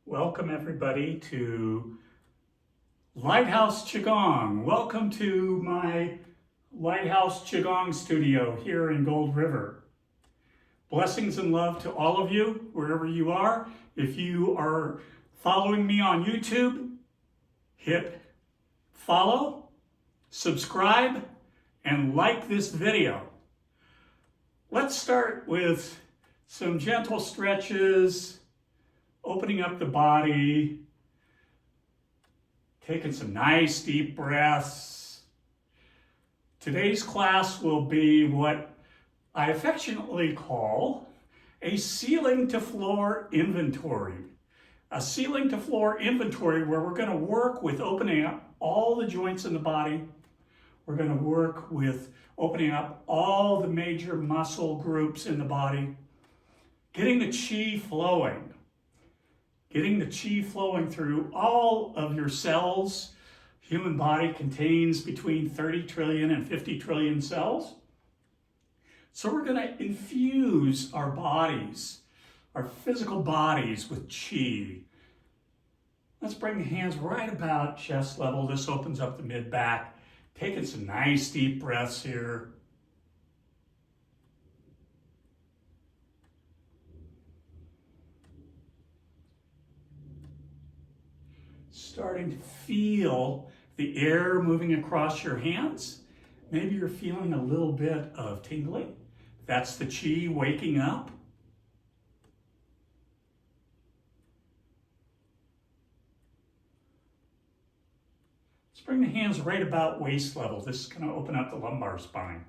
Welcome everybody to Lighthouse Qi Gong. Welcome to my Lighthouse Qi Gong studio here in Gold River. Blessings and love to all of you, wherever you are. If you are following me on YouTube, hit follow, subscribe, and like this video. Let's start with some gentle stretches, opening up the body, taking some nice deep breaths. Today's class will be what I affectionately call a ceiling to floor inventory. A ceiling to floor inventory where we're going to work with opening up all the joints in the body. We're going to work with opening up all the major muscle groups in the body, getting the Qi flowing. Getting the Qi flowing through all of your cells. Human body contains between 30 trillion and 50 trillion cells. So we're going to infuse our bodies, our physical bodies, with Qi. Let's bring the hands right about chest level. This opens up the mid-back. Taking some nice deep breaths here. Starting to feel the air moving across your hands. Maybe you're feeling a little bit of tingling. That's the Qi waking up. Let's bring the hands right about waist level. This is going to open up the lumbar spine.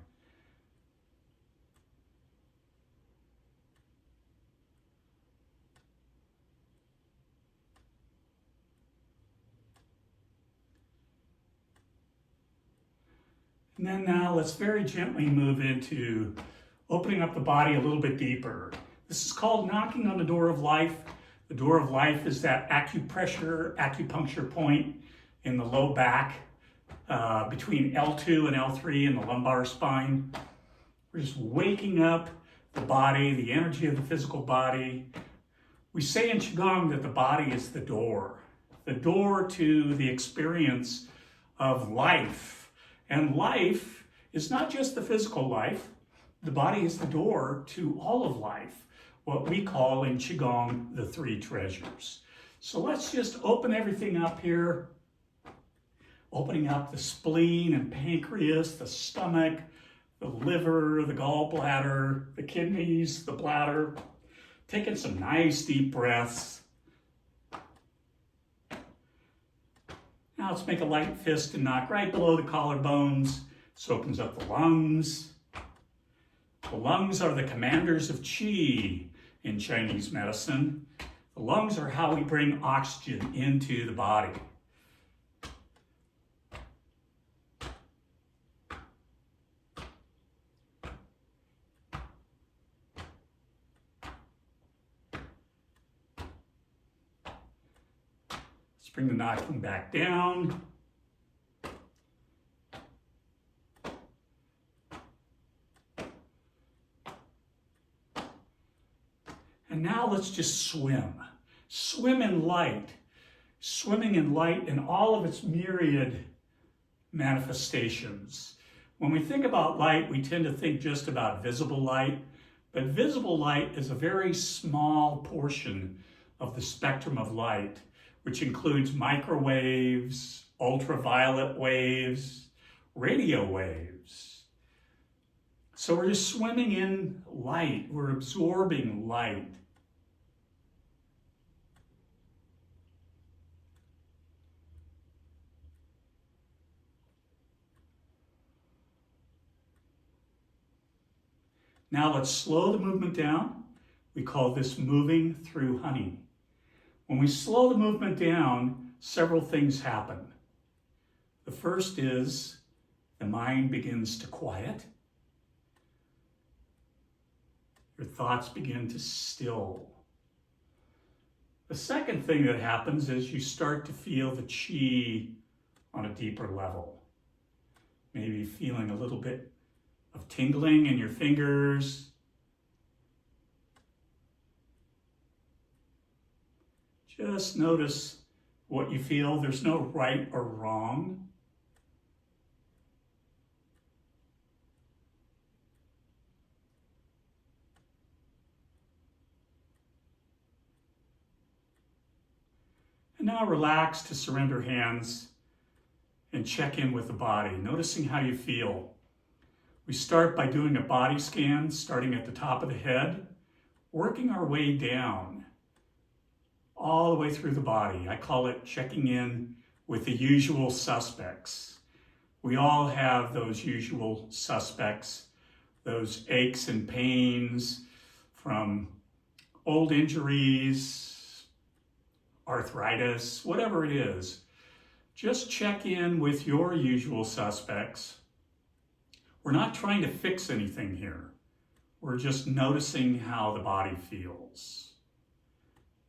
And then now let's very gently move into opening up the body a little bit deeper. This is called knocking on the door of life. The door of life is that acupuncture point in the low back between L2 and L3 in the lumbar spine. We're just waking up the body, the energy of the physical body. We say in Qigong that the body is the door to the experience of life. And life is not just the physical life. The body is the door to all of life, what we call in Qigong the three treasures. So let's just open everything up here. Opening up the spleen and pancreas, the stomach, the liver, the gallbladder, the kidneys, the bladder. Taking some nice deep breaths. Now let's make a light fist and knock right below the collarbones. This opens up the lungs. The lungs are the commanders of Qi in Chinese medicine. The lungs are how we bring oxygen into the body. Bring the knocking back down. And now let's just swim. Swim in light. Swimming in light in all of its myriad manifestations. When we think about light, we tend to think just about visible light, but visible light is a very small portion of the spectrum of light, which includes microwaves, ultraviolet waves, radio waves. So we're just swimming in light. We're absorbing light. Now let's slow the movement down. We call this moving through honey. When we slow the movement down, several things happen. The first is the mind begins to quiet. Your thoughts begin to still. The second thing that happens is you start to feel the Qi on a deeper level. Maybe feeling a little bit of tingling in your fingers. Just notice what you feel. There's no right or wrong. And now relax to surrender hands and check in with the body, noticing how you feel. We start by doing a body scan, starting at the top of the head, working our way down, all the way through the body. I call it checking in with the usual suspects. We all have those usual suspects, those aches and pains from old injuries, arthritis, whatever it is. Just check in with your usual suspects. We're not trying to fix anything here. We're just noticing how the body feels.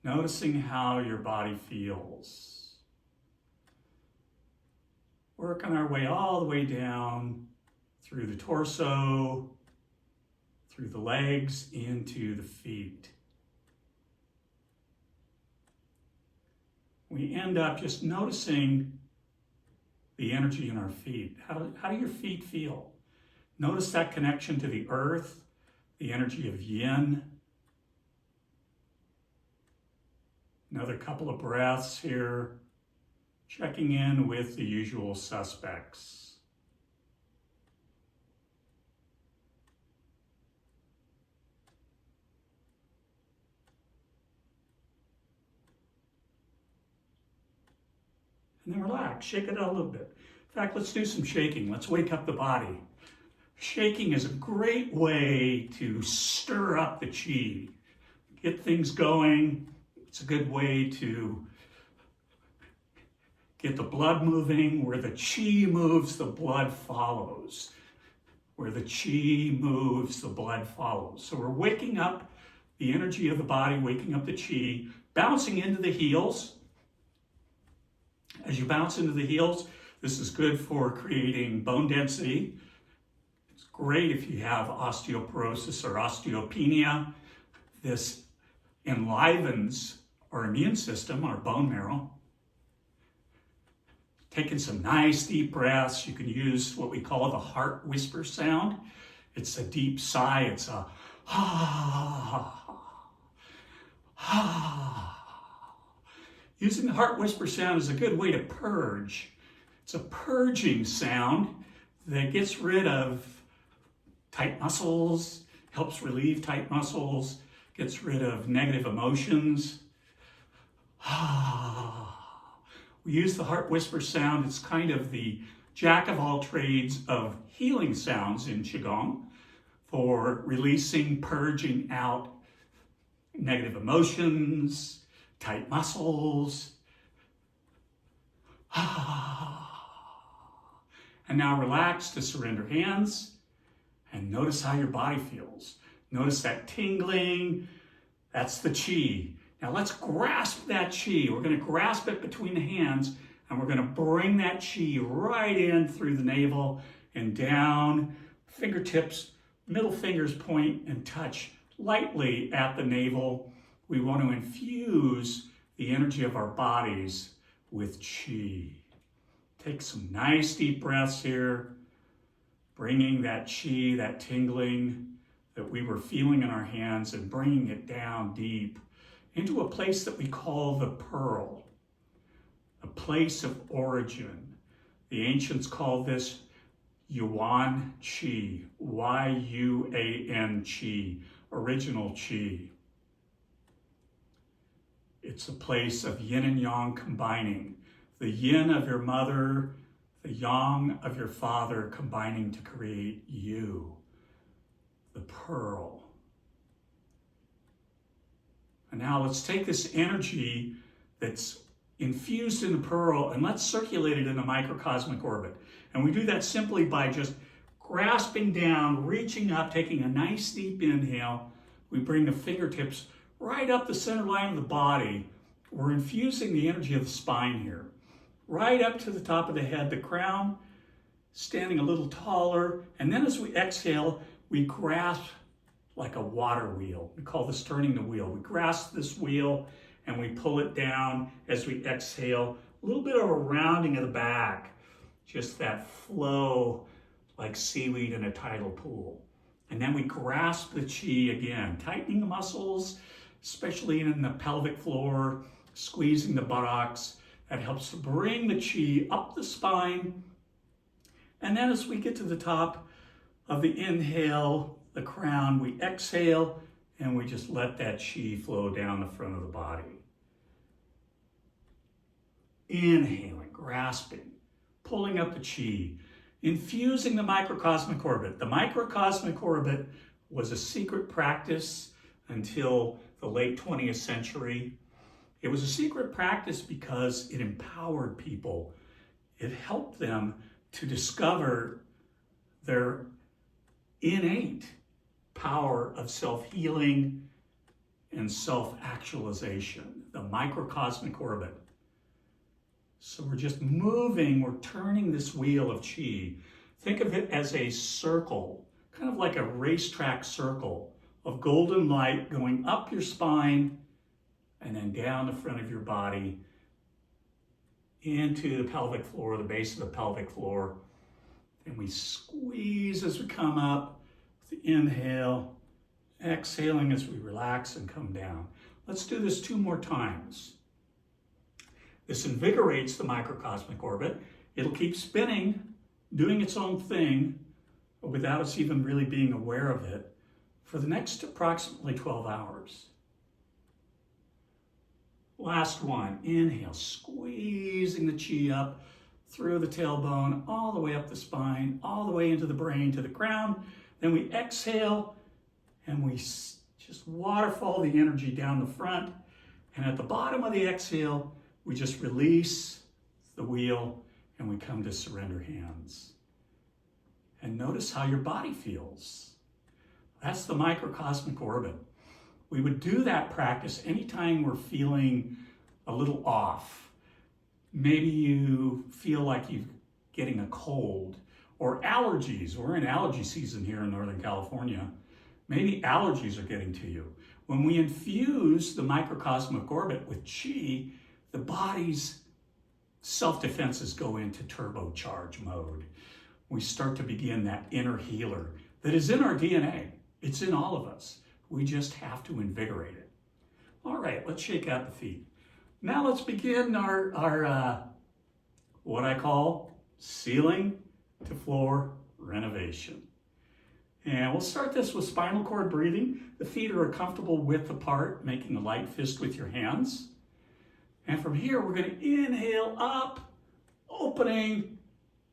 Noticing how your body feels. Working our way all the way down through the torso, through the legs, into the feet. We end up just noticing the energy in our feet. How do your feet feel? Notice that connection to the earth, the energy of yin. Another couple of breaths here, checking in with the usual suspects. And then relax, shake it out a little bit. In fact, let's do some shaking. Let's wake up the body. Shaking is a great way to stir up the qi, get things going. It's a good way to get the blood moving. Where the qi moves, the blood follows. Where the qi moves, the blood follows. So we're waking up the energy of the body, waking up the qi, bouncing into the heels. As you bounce into the heels, this is good for creating bone density. It's great if you have osteoporosis or osteopenia. This enlivens our immune system, our bone marrow. Taking some nice deep breaths. You can use what we call the heart whisper sound. It's a deep sigh. It's a ha, ha. Using the heart whisper sound is a good way to purge. It's a purging sound that gets rid of tight muscles, helps relieve tight muscles, gets rid of negative emotions. We use the heart whisper sound. It's kind of the jack of all trades of healing sounds in Qi Gong for releasing, purging out negative emotions, tight muscles. And now relax to surrender hands and notice how your body feels. Notice that tingling. That's the qi. Now let's grasp that qi. We're going to grasp it between the hands and we're going to bring that qi right in through the navel and down. Fingertips, middle fingers point and touch lightly at the navel. We want to infuse the energy of our bodies with qi. Take some nice deep breaths here, bringing that qi, that tingling that we were feeling in our hands and bringing it down deep into a place that we call the pearl, a place of origin. The ancients called this Yuan Qi, Y-U-A-N Qi, original qi. It's a place of yin and yang combining. The yin of your mother, the yang of your father combining to create you, the pearl. And now let's take this energy that's infused in the pearl and let's circulate it in a microcosmic orbit. And we do that simply by just grasping down, reaching up, taking a nice deep inhale. We bring the fingertips right up the center line of the body. We're infusing the energy of the spine here. Right up to the top of the head, the crown standing a little taller. And then as we exhale, we grasp like a water wheel. We call this turning the wheel. We grasp this wheel and we pull it down as we exhale. A little bit of a rounding of the back, just that flow like seaweed in a tidal pool. And then we grasp the Qi again, tightening the muscles, especially in the pelvic floor, squeezing the buttocks. That helps to bring the Qi up the spine. And then as we get to the top of the inhale, the crown, we exhale and we just let that Qi flow down the front of the body. Inhaling, grasping, pulling up the Qi, infusing the microcosmic orbit. The microcosmic orbit was a secret practice until the late 20th century. It was a secret practice because it empowered people. It helped them to discover their innate power of self-healing and self-actualization, the microcosmic orbit. So we're just moving, we're turning this wheel of Qi. Think of it as a circle, kind of like a racetrack circle of golden light going up your spine and then down the front of your body into the pelvic floor, the base of the pelvic floor. And we squeeze as we come up, with the inhale, exhaling as we relax and come down. Let's do this 2 more times. This invigorates the microcosmic orbit. It'll keep spinning, doing its own thing, without us even really being aware of it, for the next approximately 12 hours. Last one, inhale, squeezing the Qi up through the tailbone, all the way up the spine, all the way into the brain to the crown. Then we exhale and we just waterfall the energy down the front. And at the bottom of the exhale, we just release the wheel and we come to surrender hands. And notice how your body feels. That's the microcosmic orbit. We would do that practice anytime we're feeling a little off. Maybe you feel like you're getting a cold or allergies. We're in allergy season here in Northern California. Maybe allergies are getting to you. When we infuse the microcosmic orbit with Qi, the body's self-defenses go into turbocharge mode. We start to begin that inner healer that is in our DNA. It's in all of us. We just have to invigorate it. All right, let's shake out the feet. Now let's begin our what I call ceiling to floor renovation. And we'll start this with spinal cord breathing. The feet are a comfortable width apart, making a light fist with your hands. And from here, we're going to inhale up, opening,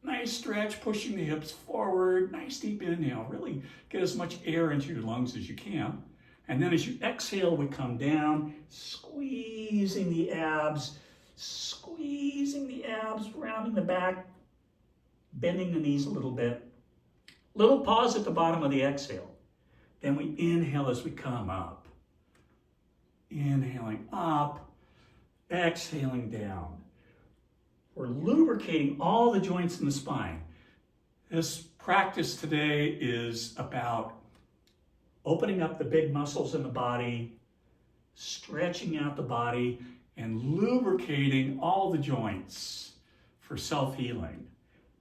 nice stretch, pushing the hips forward, nice deep inhale. Really get as much air into your lungs as you can. And then as you exhale, we come down, squeezing the abs, rounding the back, bending the knees a little bit. Little pause at the bottom of the exhale. Then we inhale as we come up. Inhaling up, exhaling down. We're lubricating all the joints in the spine. This practice today is about opening up the big muscles in the body, stretching out the body, and lubricating all the joints for self-healing.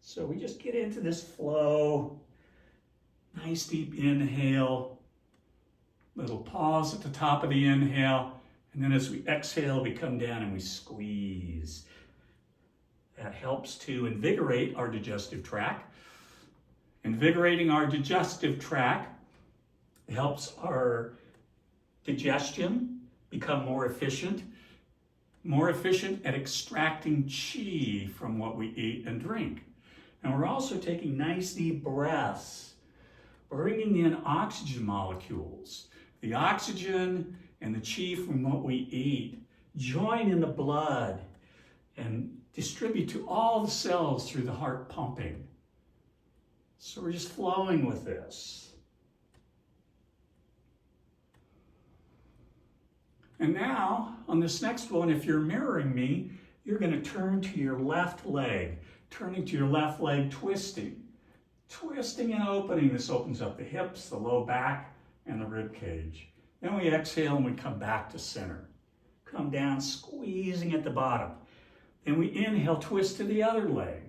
So we just get into this flow. Nice deep inhale. Little pause at the top of the inhale. And then as we exhale, we come down and we squeeze. That helps to invigorate our digestive tract. Invigorating our digestive tract helps our digestion become more efficient at extracting Qi from what we eat and drink. And we're also taking nice deep breaths, bringing in oxygen molecules. The oxygen and the Qi from what we eat join in the blood and distribute to all the cells through the heart pumping. So we're just flowing with this. And now, on this next one, if you're mirroring me, you're going to turn to your left leg. Turning to your left leg, twisting. Twisting and opening. This opens up the hips, the low back, and the rib cage. Then we exhale and we come back to center. come down, squeezing at the bottom. Then we inhale, twist to the other leg,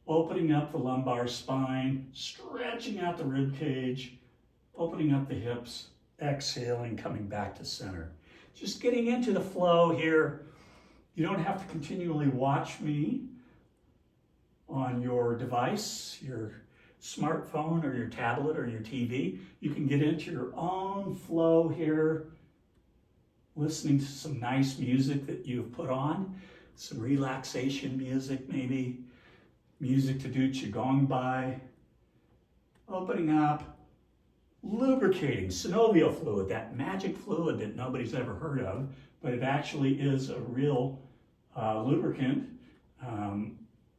opening up the lumbar spine, stretching out the rib cage, opening up the hips, exhaling, coming back to center. Just getting into the flow here. You don't have to continually watch me on your device, your smartphone or your tablet or your TV. You can get into your own flow here, listening to some nice music that you've put on, some relaxation music maybe, music to do Qi Gong by, opening up, lubricating, synovial fluid, that magic fluid that nobody's ever heard of, but it actually is a real lubricant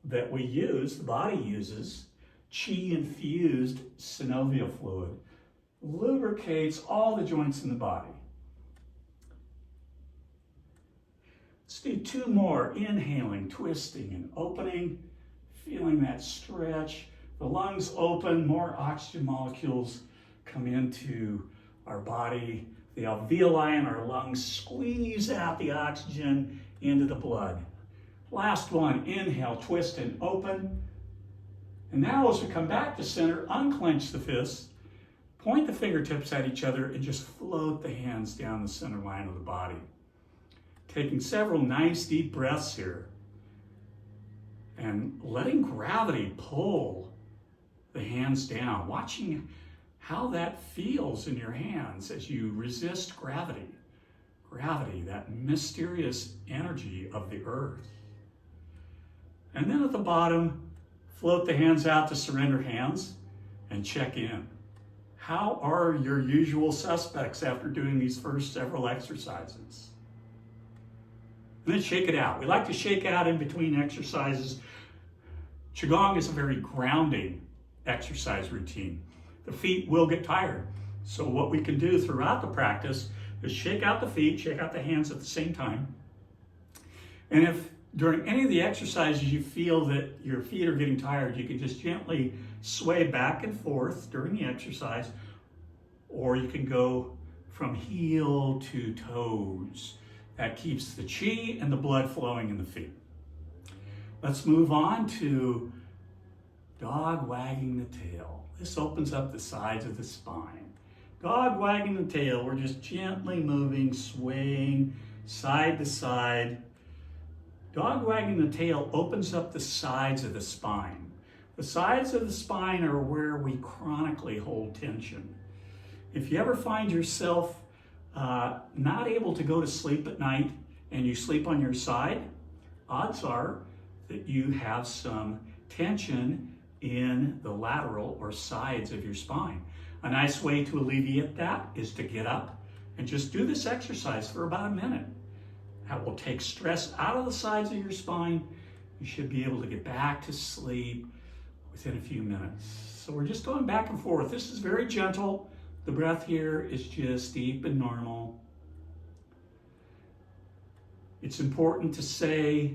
that we use, the body uses, Qi-infused synovial fluid, lubricates all the joints in the body. Let's do 2 more, inhaling, twisting, and opening, feeling that stretch. The lungs open, more oxygen molecules come into our body. The alveoli in our lungs squeeze out the oxygen into the blood. Last one, inhale, twist and open. And now as we come back to center, unclench the fists, point the fingertips at each other, and just float the hands down the center line of the body. Taking several nice deep breaths here and letting gravity pull the hands down, watching how that feels in your hands as you resist gravity. Gravity, that mysterious energy of the earth. And then at the bottom, float the hands out to surrender hands and check in. How are your usual suspects after doing these first several exercises? And then shake it out. We like to shake out in between exercises. Qigong is a very grounding exercise routine. The feet will get tired. So what we can do throughout the practice is shake out the feet, shake out the hands at the same time. And if during any of the exercises you feel that your feet are getting tired, you can just gently sway back and forth during the exercise, or you can go from heel to toes. That keeps the qi and the blood flowing in the feet. Let's move on to dog wagging the tail. This opens up the sides of the spine. Dog wagging the tail, we're just gently moving, swaying side to side. Dog wagging the tail opens up the sides of the spine. The sides of the spine are where we chronically hold tension. If you ever find yourself not able to go to sleep at night and you sleep on your side, odds are that you have some tension in the lateral or sides of your spine. A nice way to alleviate that is to get up and just do this exercise for about a minute. That will take stress out of the sides of your spine. You should be able to get back to sleep within a few minutes. So we're just going back and forth. This is very gentle. The breath here is just deep and normal. It's important to say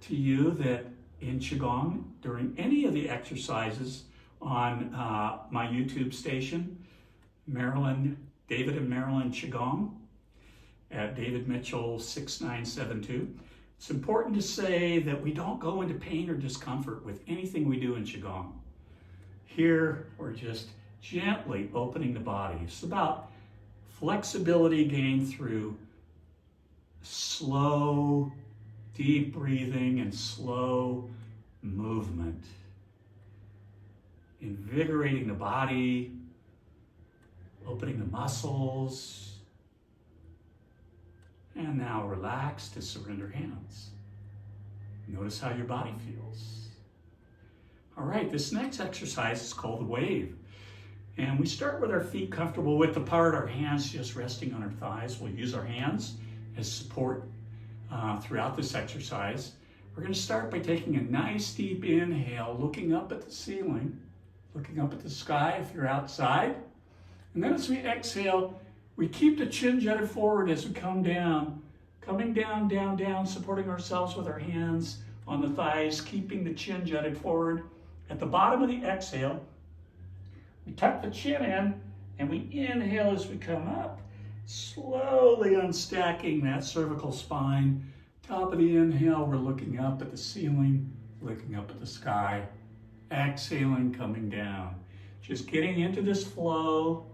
to you that in Qigong, during any of the exercises on my YouTube station, David and Marilyn Qigong, at David Mitchell 6972. It's important to say that we don't go into pain or discomfort with anything we do in Qigong. Here, we're just gently opening the body. It's about flexibility gained through slow, deep breathing and slow movement. Invigorating the body, opening the muscles, and now relax to surrender hands. Notice how your body feels. All right, this next exercise is called the wave. And we start with our feet comfortable width apart, our hands just resting on our thighs. We'll use our hands as support throughout this exercise. We're going to start by taking a nice deep inhale, looking up at the ceiling, looking up at the sky if you're outside. And then as we exhale, we keep the chin jutted forward as we come down, coming down, down, down, supporting ourselves with our hands on the thighs, keeping the chin jutted forward. At the bottom of the exhale, we tuck the chin in and we inhale as we come up Slowly unstacking that cervical spine. Top of the inhale, we're looking up at the ceiling, looking up at the sky. Exhaling, coming down. Just getting into this flow.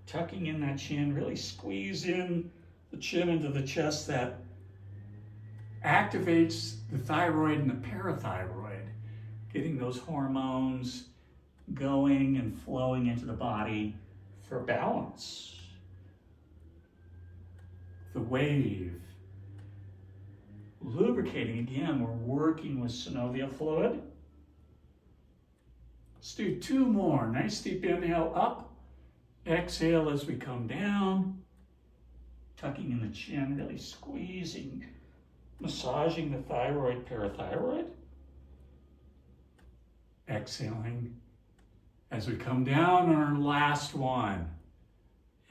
Tucking in that chin, really squeeze in the chin into the chest. That activates the thyroid and the parathyroid, getting those hormones going and flowing into the body for balance. The wave. Lubricating again, we're working with synovial fluid. Let's do 2 more. Nice deep inhale up. Exhale as we come down. Tucking in the chin, really squeezing, massaging the thyroid, parathyroid. Exhaling as we come down on our last one.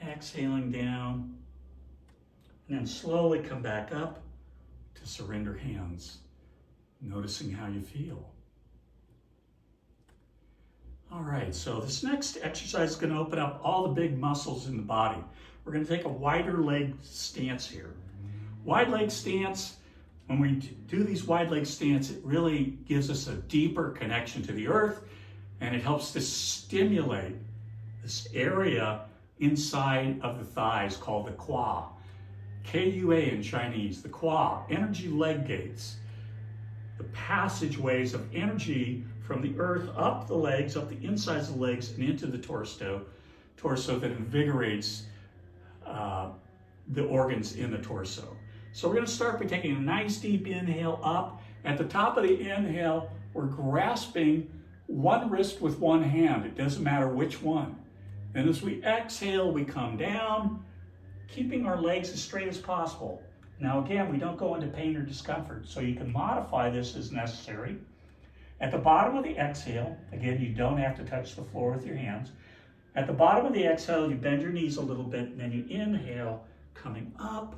Exhaling down. And then slowly come back up to surrender hands, noticing how you feel. All right, so this next exercise is going to open up all the big muscles in the body. We're going to take a wider leg stance here. Wide leg stance, when we do these wide leg stance, it really gives us a deeper connection to the earth, and it helps to stimulate this area inside of the thighs called the Qi. K-U-A in Chinese, the Qi, energy leg gates. The passageways of energy from the earth up the legs, up the insides of the legs, and into the torso that invigorates the organs in the torso. So we're going to start by taking a nice deep inhale up. At the top of the inhale, we're grasping one wrist with one hand. It doesn't matter which one. And as we exhale, we come down, keeping our legs as straight as possible. Now again, we don't go into pain or discomfort, so you can modify this as necessary. At the bottom of the exhale, again, you don't have to touch the floor with your hands. At the bottom of the exhale, you bend your knees a little bit, and then you inhale, coming up,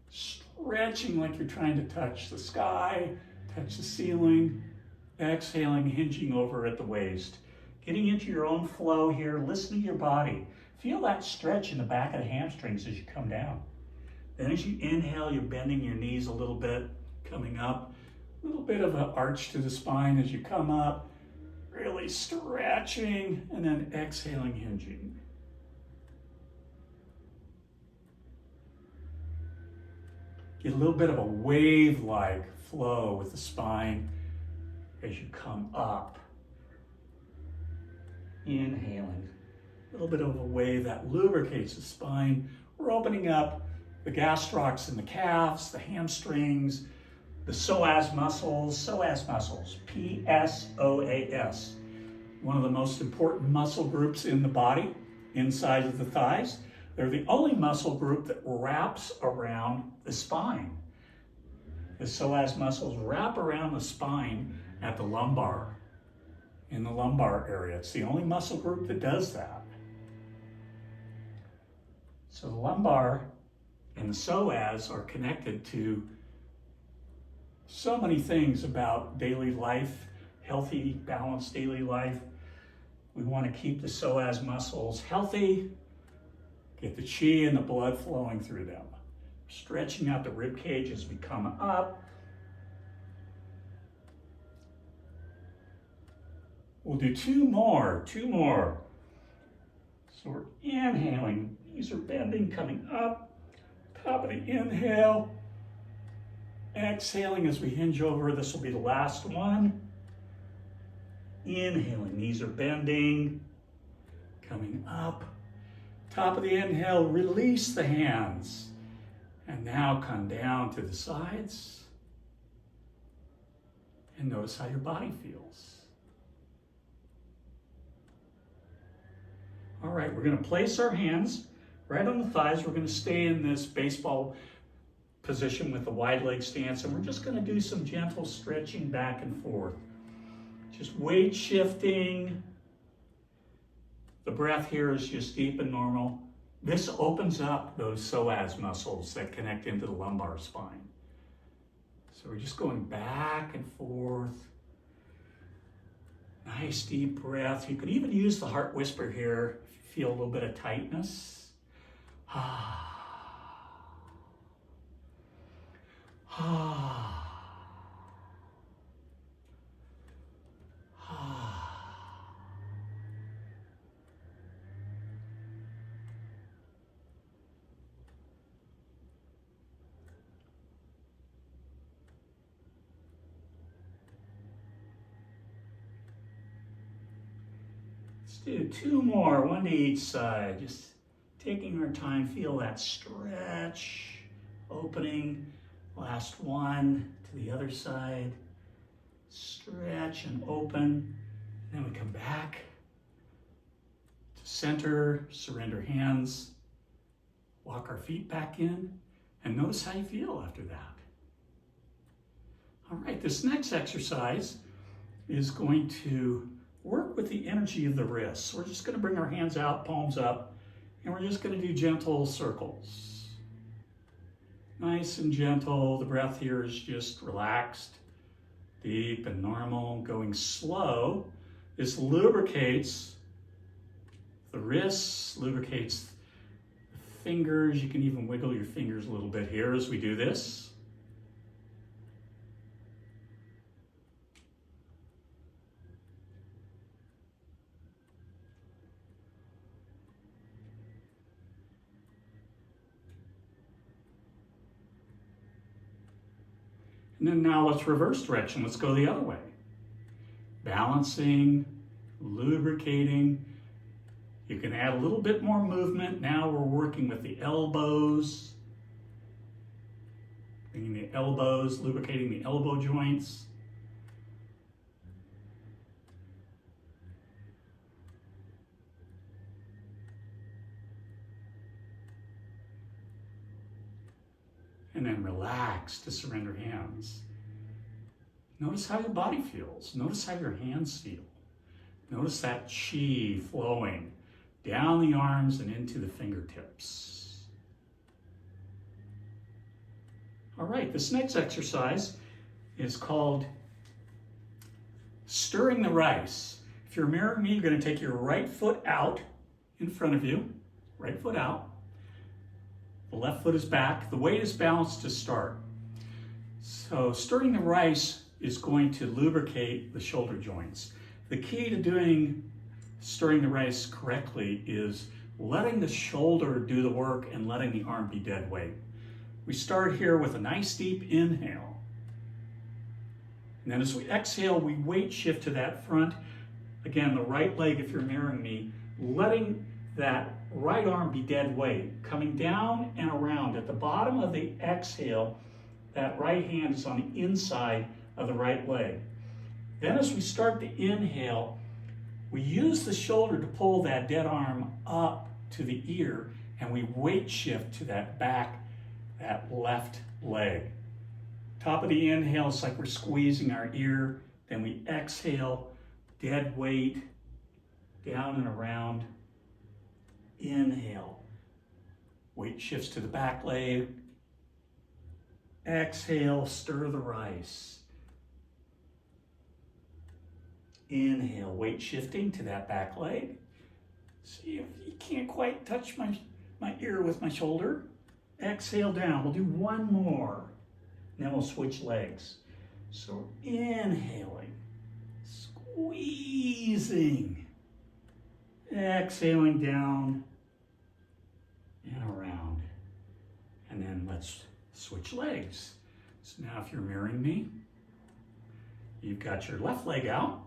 stretching like you're trying to touch the sky, touch the ceiling, exhaling, hinging over at the waist. Getting into your own flow here, listen to your body. Feel that stretch in the back of the hamstrings as you come down. Then as you inhale, you're bending your knees a little bit, coming up. A little bit of an arch to the spine as you come up, really stretching, and then exhaling, hinging. Get a little bit of a wave-like flow with the spine as you come up. Inhaling. A little bit of a wave that lubricates the spine. We're opening up the gastrocs in the calves, the hamstrings, the psoas muscles, P-S-O-A-S. One of the most important muscle groups in the body, inside of the thighs. They're the only muscle group that wraps around the spine. The psoas muscles wrap around the spine at the lumbar, in the lumbar area. It's the only muscle group that does that. So the lumbar and the psoas are connected to so many things about daily life, healthy, balanced daily life. We want to keep the psoas muscles healthy, get the qi and the blood flowing through them. Stretching out the rib cage as we come up. We'll do two more. So we're inhaling, knees are bending, coming up. Top of the inhale. Exhaling as we hinge over. This will be the last one. Inhaling, knees are bending, coming up. Top of the inhale, release the hands. And now come down to the sides. And notice how your body feels. All right, we're going to place our hands right on the thighs. We're going to stay in this baseball position with the wide leg stance, and we're just going to do some gentle stretching back and forth. Just weight shifting. The breath here is just deep and normal. This opens up those psoas muscles that connect into the lumbar spine. So we're just going back and forth. Nice deep breath. You can even use the heart whisper here if you feel a little bit of tightness. Ah. Ah. Let's do 2 more, 1 to each side. Just taking our time, feel that stretch, opening. Last 1 to the other side. Stretch and open. And then we come back to center, surrender hands, walk our feet back in, and notice how you feel after that. All right, this next exercise is going to work with the energy of the wrists. We're just going to bring our hands out, palms up, and we're just going to do gentle circles. Nice and gentle. The breath here is just relaxed, deep and normal. Going slow. This lubricates the wrists, lubricates the fingers. You can even wiggle your fingers a little bit here as we do this. And then now let's reverse direction. Let's go the other way. Balancing, lubricating. You can add a little bit more movement. Now we're working with the elbows. Bringing the elbows, lubricating the elbow joints. And then relax to surrender hands. Notice how your body feels. Notice how your hands feel. Notice that Qi flowing down the arms and into the fingertips. All right, this next exercise is called stirring the rice. If you're mirroring me, you're going to take your right foot out in front of you, right foot out. The left foot is back. The weight is balanced to start. So stirring the rice is going to lubricate the shoulder joints. The key to doing stirring the rice correctly is letting the shoulder do the work and letting the arm be dead weight. We start here with a nice deep inhale. And then as we exhale, we weight shift to that front. Again, the right leg, if you're mirroring me, letting that right arm be dead weight, coming down and around. At the bottom of the exhale, that right hand is on the inside of the right leg. Then as we start the inhale, we use the shoulder to pull that dead arm up to the ear, and we weight shift to that back, that left leg. Top of the inhale is like we're squeezing our ear. Then we exhale, dead weight, down and around. Inhale, weight shifts to the back leg. Exhale, stir the rice. Inhale, weight shifting to that back leg. See if you can't quite touch my ear with my shoulder. Exhale down. We'll do 1 more. Then we'll switch legs. So inhaling, squeezing, exhaling down and around. And then let's switch legs. So now if you're mirroring me, you've got your left leg out,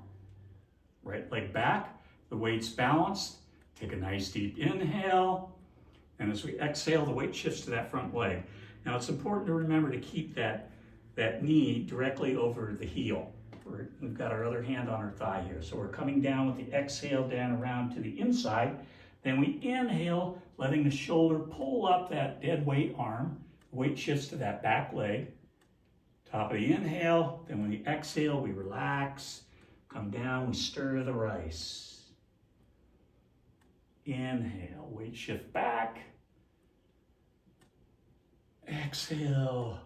right leg back, the weight's balanced. Take a nice deep inhale, and as we exhale, the weight shifts to that front leg. Now it's important to remember to keep that knee directly over the heel. We've got our other hand on our thigh here. So we're coming down with the exhale down around to the inside. Then we inhale, letting the shoulder pull up that dead weight arm. The weight shifts to that back leg. Top of the inhale. Then when we exhale, we relax. Come down, we stir the rice. Inhale, weight shift back. Exhale,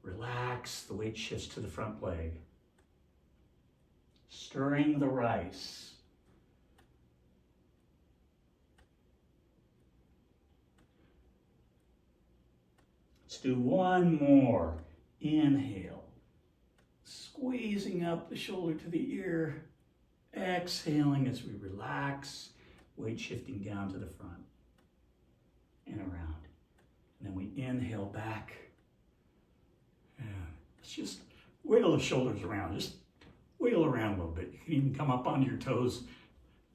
relax. The weight shifts to the front leg. Stirring the rice. Let's do one more. Inhale, squeezing up the shoulder to the ear. Exhaling as we relax, weight shifting down to the front and around. And then we inhale back. And let's just wiggle the shoulders around. Just wiggle around a little bit. You can even come up onto your toes.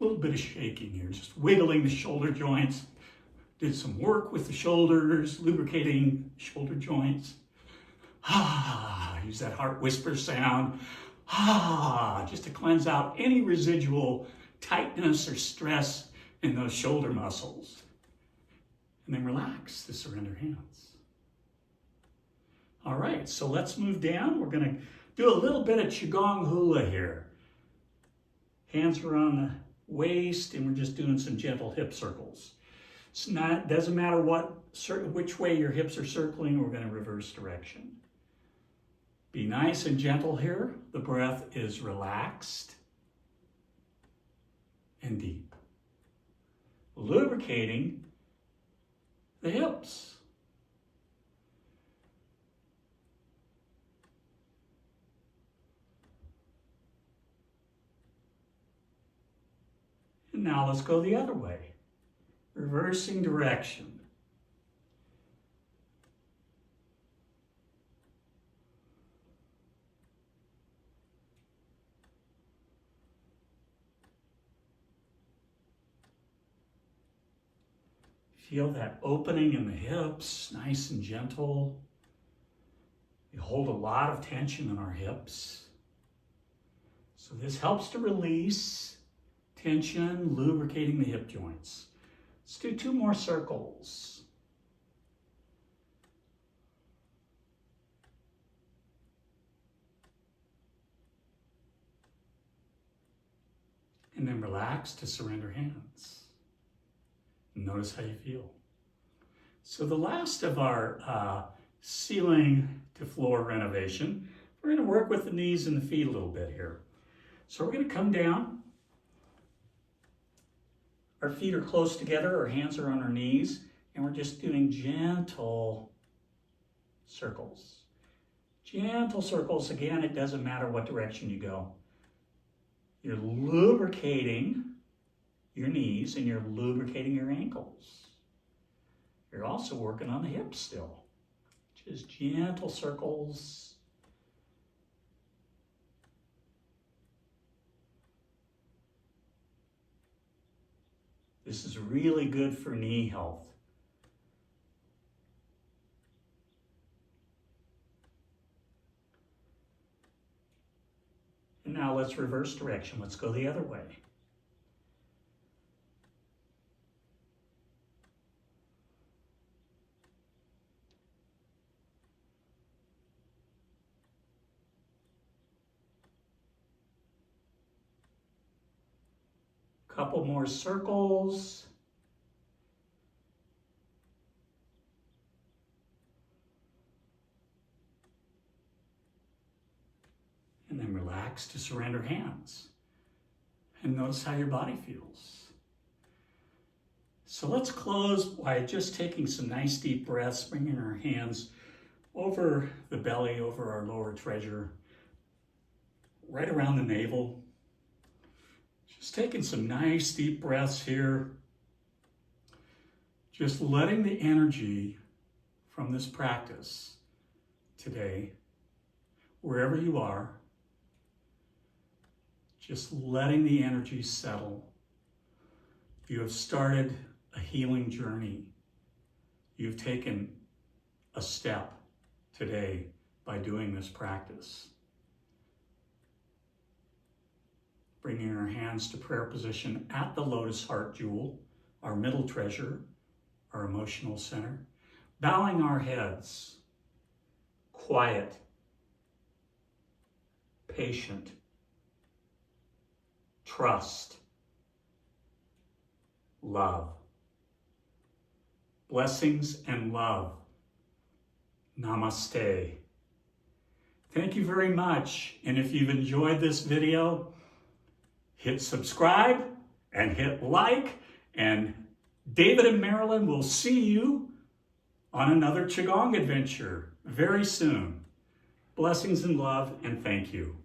A little bit of shaking here, just wiggling the shoulder joints. Did some work with the shoulders, lubricating shoulder joints. Use that heart whisper sound. Just to cleanse out any residual tightness or stress in those shoulder muscles. And then relax to surrender hands. All right, so let's move down. We're going to do a little bit of Qi Gong hula here. Hands are on the waist, and we're just doing some gentle hip circles. Doesn't matter which way your hips are circling, we're going to reverse direction. Be nice and gentle here. The breath is relaxed and deep. Lubricating the hips. And now let's go the other way. Reversing direction. Feel that opening in the hips, nice and gentle. We hold a lot of tension in our hips. So this helps to release tension, lubricating the hip joints. Let's do 2 more circles. And then relax to surrender hands. Notice how you feel. So the last of our ceiling to floor renovation, we're going to work with the knees and the feet a little bit here. So we're going to come down. Our feet are close together, our hands are on our knees, and we're just doing gentle circles. Gentle circles. Again, it doesn't matter what direction you go. You're lubricating your knees and you're lubricating your ankles. You're also working on the hips still. Just gentle circles. This is really good for knee health. And now let's reverse direction. Let's go the other way. Couple more circles. And then relax to surrender hands. And notice how your body feels. So let's close by just taking some nice deep breaths, bringing our hands over the belly, over our lower treasure, right around the navel. Just taking some nice deep breaths here. Just letting the energy from this practice today, wherever you are, just letting the energy settle. You have started a healing journey. You've taken a step today by doing this practice. Bringing our hands to prayer position at the lotus heart jewel, our middle treasure, our emotional center. Bowing our heads, quiet, patient, trust, love. Blessings and love. Namaste. Thank you very much. And if you've enjoyed this video, hit subscribe and hit like. And David and Marilyn will see you on another Qi Gong adventure very soon. Blessings and love, and thank you.